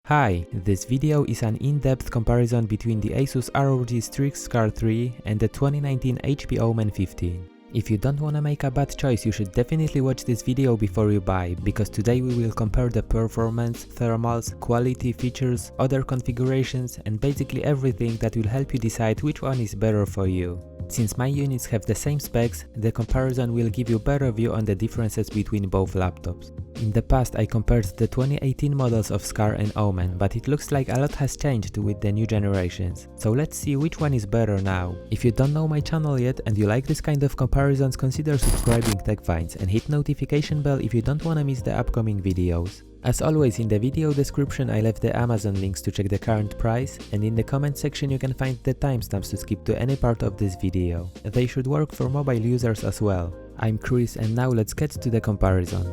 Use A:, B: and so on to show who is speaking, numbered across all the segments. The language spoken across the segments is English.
A: Hi, this video is an in-depth comparison between the Asus ROG Strix Scar 3 and the 2019 HP Omen 15. If you don't wanna make a bad choice, you should definitely watch this video before you buy, because today we will compare the performance, thermals, quality, features, other configurations, and basically everything that will help you decide which one is better for you. Since my units have the same specs, the comparison will give you a better view on the differences between both laptops. In the past I compared the 2018 models of Scar and Omen, but it looks like a lot has changed with the new generations. So let's see which one is better now. If you don't know my channel yet and you like this kind of comparisons, consider subscribing TechFinds and hit notification bell if you don't wanna miss the upcoming videos. As always, in the video description I left the Amazon links to check the current price, and in the comment section you can find the timestamps to skip to any part of this video. They should work for mobile users as well. I'm Chris and now let's get to the comparison.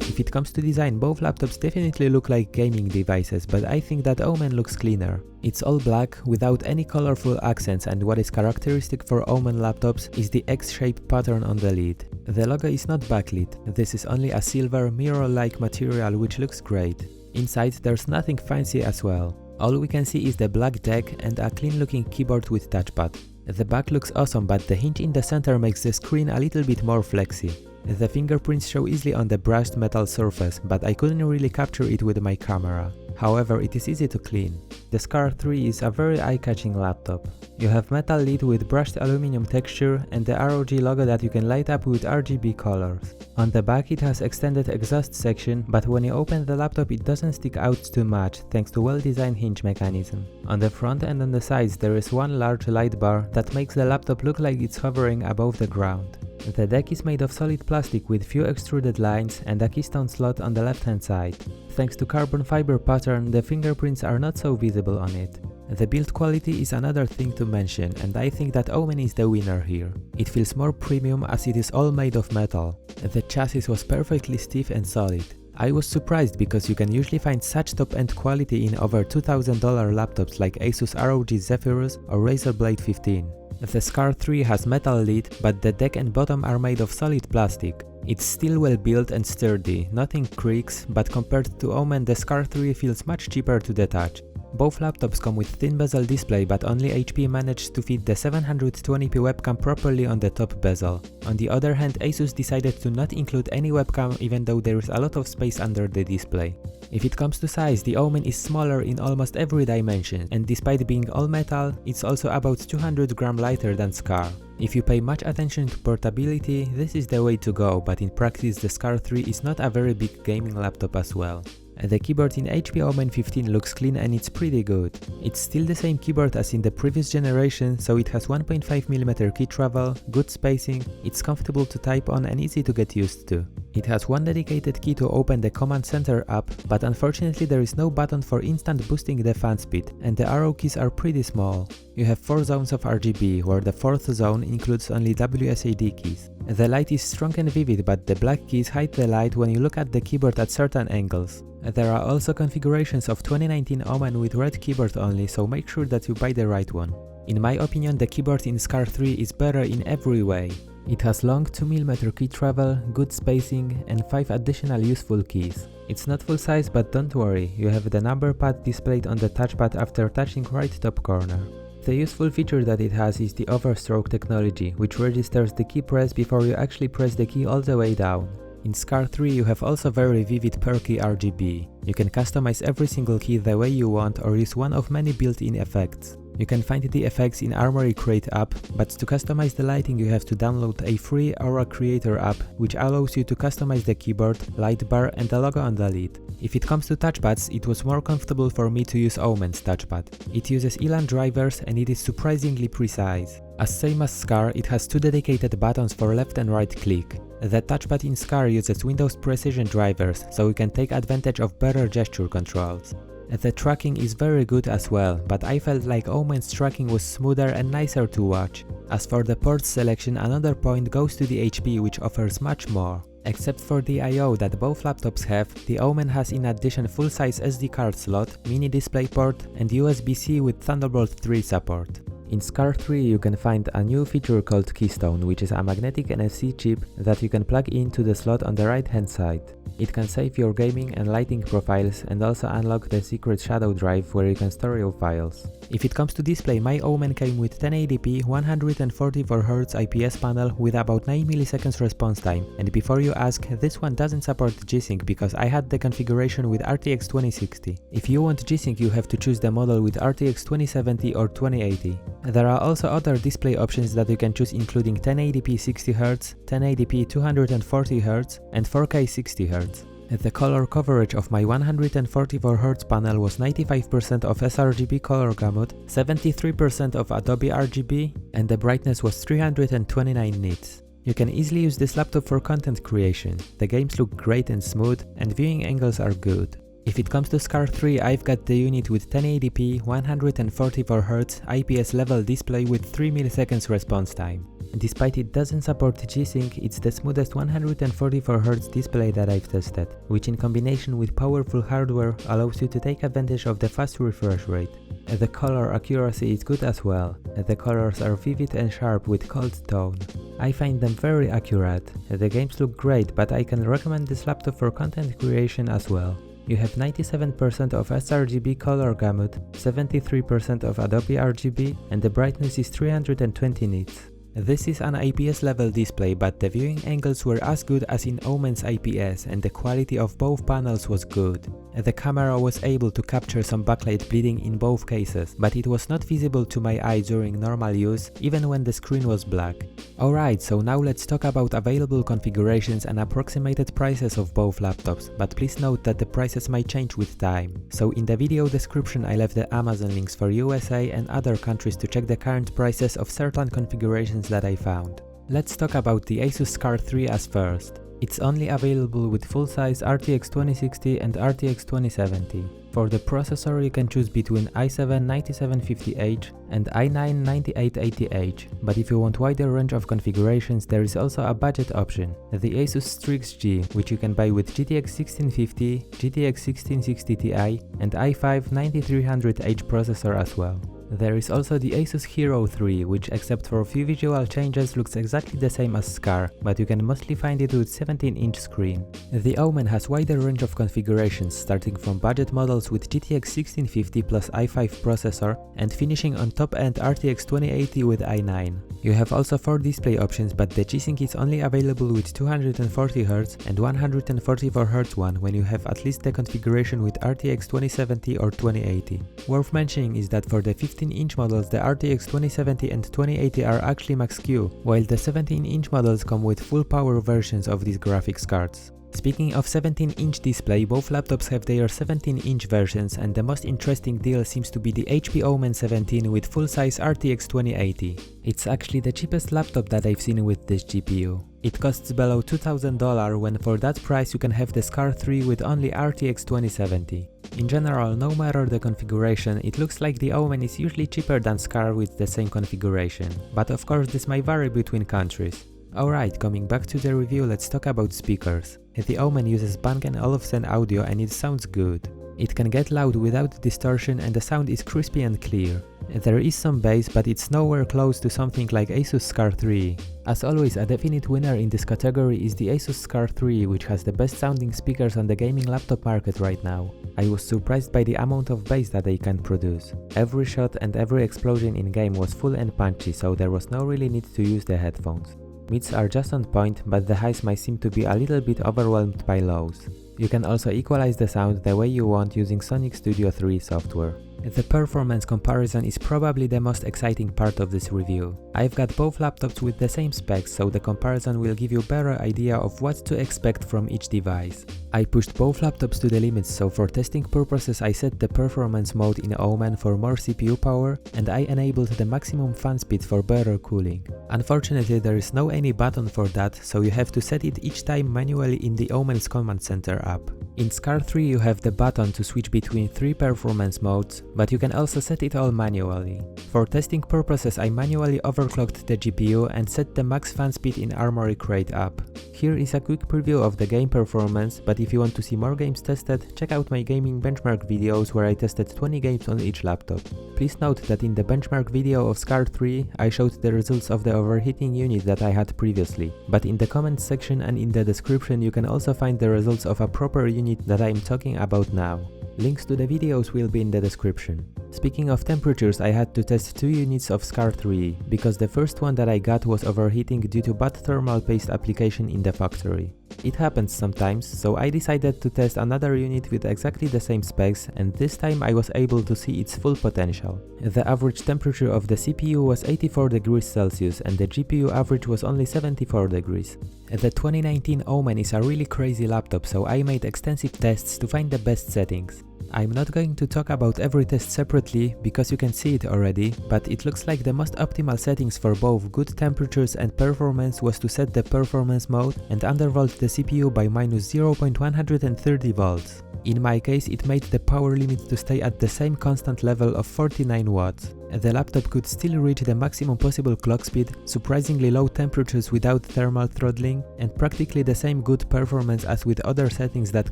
A: If it comes to design, both laptops definitely look like gaming devices, but I think that Omen looks cleaner. It's all black, without any colorful accents, and what is characteristic for Omen laptops is the X-shaped pattern on the lid. The logo is not backlit, this is only a silver mirror-like material which looks great. Inside there's nothing fancy as well. All we can see is the black deck and a clean-looking keyboard with touchpad. The back looks awesome, but the hinge in the center makes the screen a little bit more flexy. The fingerprints show easily on the brushed metal surface, but I couldn't really capture it with my camera. However, it is easy to clean. The Scar 3 is a very eye-catching laptop. You have metal lid with brushed aluminum texture and the ROG logo that you can light up with RGB colors. On the back it has extended exhaust section, but when you open the laptop it doesn't stick out too much thanks to well-designed hinge mechanism. On the front and on the sides there is one large light bar that makes the laptop look like it's hovering above the ground. The deck is made of solid plastic with few extruded lines and a keystone slot on the left hand side. Thanks to carbon fiber pattern, the fingerprints are not so visible on it. The build quality is another thing to mention, and I think that Omen is the winner here. It feels more premium as it is all made of metal. The chassis was perfectly stiff and solid. I was surprised because you can usually find such top-end quality in over $2,000 laptops like Asus ROG Zephyrus or Razer Blade 15. The Scar 3 has metal lid, but the deck and bottom are made of solid plastic. It's still well built and sturdy, nothing creaks, but compared to Omen the Scar 3 feels much cheaper to the touch. Both laptops come with thin bezel display, but only HP managed to fit the 720p webcam properly on the top bezel. On the other hand, Asus decided to not include any webcam even though there is a lot of space under the display. If it comes to size, the Omen is smaller in almost every dimension, and despite being all metal, it's also about 200 grams lighter than Scar. If you pay much attention to portability, this is the way to go, but in practice the Scar 3 is not a very big gaming laptop as well. The keyboard in HP Omen 15 looks clean and it's pretty good. It's still the same keyboard as in the previous generation, so it has 1.5mm key travel, good spacing, it's comfortable to type on and easy to get used to. It has one dedicated key to open the Command Center app, but unfortunately there is no button for instant boosting the fan speed, and the arrow keys are pretty small. You have 4 zones of RGB, where the 4th zone includes only WSAD keys. The light is strong and vivid, but the black keys hide the light when you look at the keyboard at certain angles. There are also configurations of 2019 Omen with red keyboard only, so make sure that you buy the right one. In my opinion, the keyboard in Scar 3 is better in every way. It has long 2mm key travel, good spacing, and 5 additional useful keys. It's not full size, but don't worry, you have the number pad displayed on the touchpad after touching right top corner. The useful feature that it has is the overstroke technology, which registers the key press before you actually press the key all the way down. In Scar 3 you have also very vivid perky RGB. You can customize every single key the way you want or use one of many built-in effects. You can find the effects in Armoury Crate app, but to customize the lighting you have to download a free Aura Creator app, which allows you to customize the keyboard, light bar and the logo on the lid. If it comes to touchpads, it was more comfortable for me to use Omen's touchpad. It uses Elan drivers and it is surprisingly precise. As same as Scar, it has 2 dedicated buttons for left and right click. The touchpad in Scar uses Windows Precision drivers, so you can take advantage of better gesture controls. The tracking is very good as well, but I felt like Omen's tracking was smoother and nicer to watch. As for the port selection, another point goes to the HP, which offers much more. Except for the I/O that both laptops have, the Omen has in addition full-size SD card slot, mini DisplayPort and USB-C with Thunderbolt 3 support. In Scar 3 you can find a new feature called Keystone, which is a magnetic NFC chip that you can plug into the slot on the right hand side. It can save your gaming and lighting profiles and also unlock the secret shadow drive where you can store your files. If it comes to display, my Omen came with 1080p 144Hz IPS panel with about 9 milliseconds response time, and before you ask, this one doesn't support G-Sync because I had the configuration with RTX 2060. If you want G-Sync, you have to choose the model with RTX 2070 or 2080. There are also other display options that you can choose, including 1080p 60Hz, 1080p 240Hz and 4K 60Hz. The color coverage of my 144Hz panel was 95% of sRGB color gamut, 73% of Adobe RGB, and the brightness was 329 nits. You can easily use this laptop for content creation. The games look great and smooth, and viewing angles are good. If it comes to SCAR 3, I've got the unit with 1080p 144Hz IPS level display with 3 milliseconds response time. Despite it doesn't support G-Sync, it's the smoothest 144Hz display that I've tested, which in combination with powerful hardware allows you to take advantage of the fast refresh rate. The color accuracy is good as well. The colors are vivid and sharp with cold tone. I find them very accurate. The games look great, but I can recommend this laptop for content creation as well. You have 97% of sRGB color gamut, 73% of Adobe RGB, and the brightness is 320 nits. This is an IPS level display, but the viewing angles were as good as in Omen's IPS and the quality of both panels was good. The camera was able to capture some backlight bleeding in both cases, but it was not visible to my eye during normal use, even when the screen was black. Alright, so now let's talk about available configurations and approximated prices of both laptops, but please note that the prices might change with time. So in the video description I left the Amazon links for USA and other countries to check the current prices of certain configurations that I found. Let's talk about the Asus SCAR 3 as first. It's only available with full-size RTX 2060 and RTX 2070. For the processor you can choose between i7-9750H and i9-9880H, but if you want wider range of configurations there is also a budget option, the Asus Strix G, which you can buy with GTX 1650, GTX 1660 Ti and i5-9300H processor as well. There is also the Asus Hero 3, which except for a few visual changes looks exactly the same as SCAR, but you can mostly find it with 17-inch screen. The Omen has wider range of configurations, starting from budget models with GTX 1650 plus i5 processor and finishing on top-end RTX 2080 with i9. You have also 4 display options, but the G-Sync is only available with 240Hz and 144Hz one when you have at least the configuration with RTX 2070 or 2080. Worth mentioning is that for the 15-inch models the RTX 2070 and 2080 are actually Max-Q, while the 17-inch models come with full power versions of these graphics cards. Speaking of 17-inch display, both laptops have their 17-inch versions, and the most interesting deal seems to be the HP Omen 17 with full-size RTX 2080. It's actually the cheapest laptop that I've seen with this GPU. It costs below $2,000 when for that price you can have the SCAR 3 with only RTX 2070. In general, no matter the configuration, it looks like the Omen is usually cheaper than SCAR with the same configuration, but of course this might vary between countries. Alright, coming back to the review, let's talk about speakers. The Omen uses Bang & Olufsen audio and it sounds good. It can get loud without distortion and the sound is crispy and clear. There is some bass, but it's nowhere close to something like Asus SCAR 3. As always, a definite winner in this category is the Asus SCAR 3, which has the best sounding speakers on the gaming laptop market right now. I was surprised by the amount of bass that they can produce. Every shot and every explosion in game was full and punchy, so there was no really need to use the headphones. Mids are just on point, but the highs might seem to be a little bit overwhelmed by lows. You can also equalize the sound the way you want using Sonic Studio 3 software. The performance comparison is probably the most exciting part of this review. I've got both laptops with the same specs, so the comparison will give you a better idea of what to expect from each device. I pushed both laptops to the limits, so for testing purposes I set the performance mode in Omen for more CPU power and I enabled the maximum fan speed for better cooling. Unfortunately there is no any button for that, so you have to set it each time manually in the Omen's Command Center app. In SCAR 3 you have the button to switch between 3 performance modes, but you can also set it all manually. For testing purposes I manually overclocked the GPU and set the max fan speed in Armoury Crate up. Here is a quick preview of the game performance, but if you want to see more games tested, check out my gaming benchmark videos where I tested 20 games on each laptop. Please note that in the benchmark video of SCAR 3 I showed the results of the overheating unit that I had previously, but in the comments section and in the description you can also find the results of a proper unit that I am talking about now. Links to the videos will be in the description. Speaking of temperatures, I had to test 2 units of SCAR 3, because the first one that I got was overheating due to bad thermal paste application in the factory. It happens sometimes, so I decided to test another unit with exactly the same specs, and this time I was able to see its full potential. The average temperature of the CPU was 84 degrees Celsius and the GPU average was only 74 degrees. The 2019 Omen is a really crazy laptop, so I made extensive tests to find the best settings. I'm not going to talk about every test separately because you can see it already, but it looks like the most optimal settings for both good temperatures and performance was to set the performance mode and undervolt the CPU by minus 0.130 volts. In my case it made the power limit to stay at the same constant level of 49 watts. The laptop could still reach the maximum possible clock speed, surprisingly low temperatures without thermal throttling, and practically the same good performance as with other settings that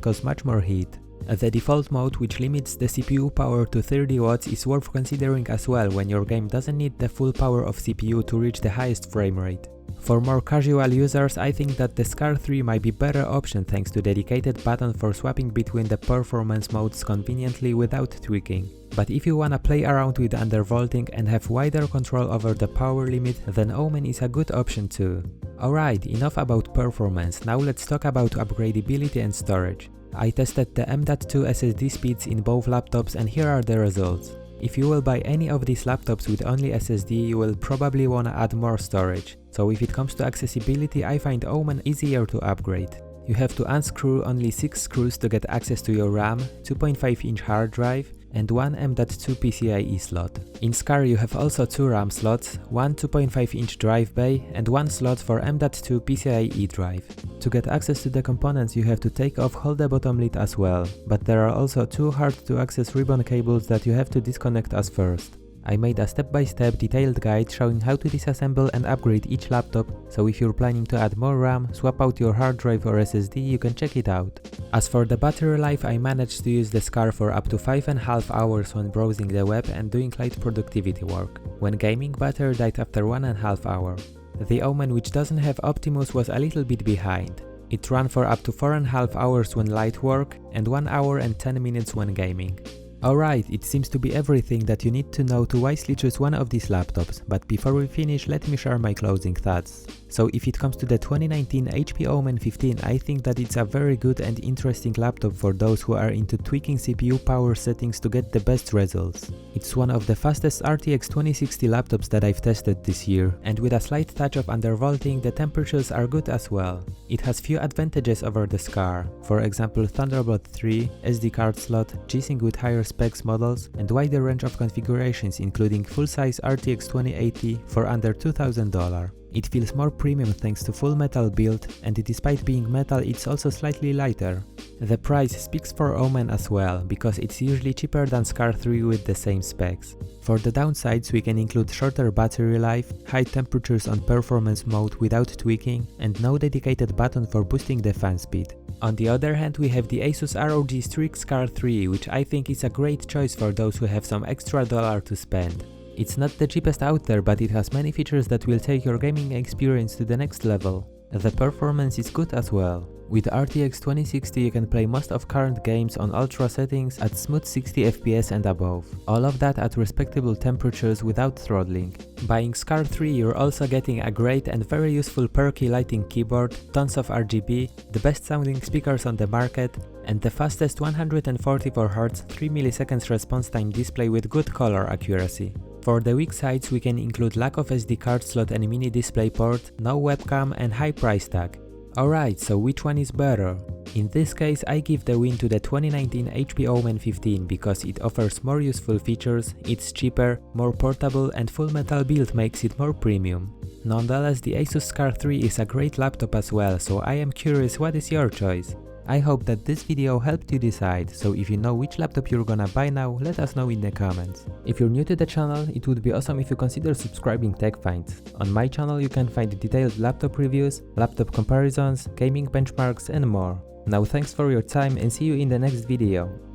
A: cause much more heat. The default mode, which limits the CPU power to 30 watts, is worth considering as well when your game doesn't need the full power of CPU to reach the highest frame rate. For more casual users, I think that the SCAR 3 might be a better option thanks to dedicated button for swapping between the performance modes conveniently without tweaking. But if you wanna play around with undervolting and have wider control over the power limit, then Omen is a good option too. Alright, enough about performance, now let's talk about upgradability and storage. I tested the M.2 SSD speeds in both laptops and here are the results. If you will buy any of these laptops with only SSD, you will probably wanna add more storage. So if it comes to accessibility, I find Omen easier to upgrade. You have to unscrew only 6 screws to get access to your RAM, 2.5-inch hard drive, and one M.2 PCIe slot. In SCAR you have also 2 RAM slots, one 2.5-inch drive bay, and one slot for M.2 PCIe drive. To get access to the components you have to take off hold the bottom lid as well, but there are also 2 hard to access ribbon cables that you have to disconnect as first. I made a step-by-step detailed guide showing how to disassemble and upgrade each laptop, so if you're planning to add more RAM, swap out your hard drive or SSD, you can check it out. As for the battery life, I managed to use the SCAR for up to 5.5 hours when browsing the web and doing light productivity work. When gaming, battery died after 1.5 hours. The Omen, which doesn't have Optimus, was a little bit behind. It ran for up to 4.5 hours when light work and 1 hour and 10 minutes when gaming. Alright, it seems to be everything that you need to know to wisely choose one of these laptops, but before we finish, let me share my closing thoughts. So if it comes to the 2019 HP Omen 15, I think that it's a very good and interesting laptop for those who are into tweaking CPU power settings to get the best results. It's one of the fastest RTX 2060 laptops that I've tested this year, and with a slight touch of undervolting, the temperatures are good as well. It has few advantages over the SCAR, for example Thunderbolt 3, SD card slot, G-Sync with higher specs models, and wider range of configurations including full-size RTX 2080 for under $2,000. It feels more premium thanks to full metal build, and despite being metal it's also slightly lighter. The price speaks for Omen as well, because it's usually cheaper than SCAR 3 with the same specs. For the downsides we can include shorter battery life, high temperatures on performance mode without tweaking, and no dedicated button for boosting the fan speed. On the other hand, we have the Asus ROG Strix SCAR 3, which I think is a great choice for those who have some extra dollar to spend. It's not the cheapest out there, but it has many features that will take your gaming experience to the next level. The performance is good as well. With RTX 2060 you can play most of current games on ultra settings at smooth 60 FPS and above. All of that at respectable temperatures without throttling. Buying SCAR 3 you're also getting a great and very useful perky lighting keyboard, tons of RGB, the best sounding speakers on the market, and the fastest 144Hz 3ms response time display with good color accuracy. For the weak sides we can include lack of SD card slot and mini DisplayPort, no webcam and high price tag. Alright, so which one is better? In this case I give the win to the 2019 HP Omen 15 because it offers more useful features, it's cheaper, more portable, and full metal build makes it more premium. Nonetheless, the Asus SCAR 3 is a great laptop as well, so I am curious, what is your choice? I hope that this video helped you decide, so if you know which laptop you're gonna buy now, let us know in the comments. If you're new to the channel, it would be awesome if you consider subscribing TechFinds. On my channel you can find detailed laptop reviews, laptop comparisons, gaming benchmarks and more. Now thanks for your time and see you in the next video.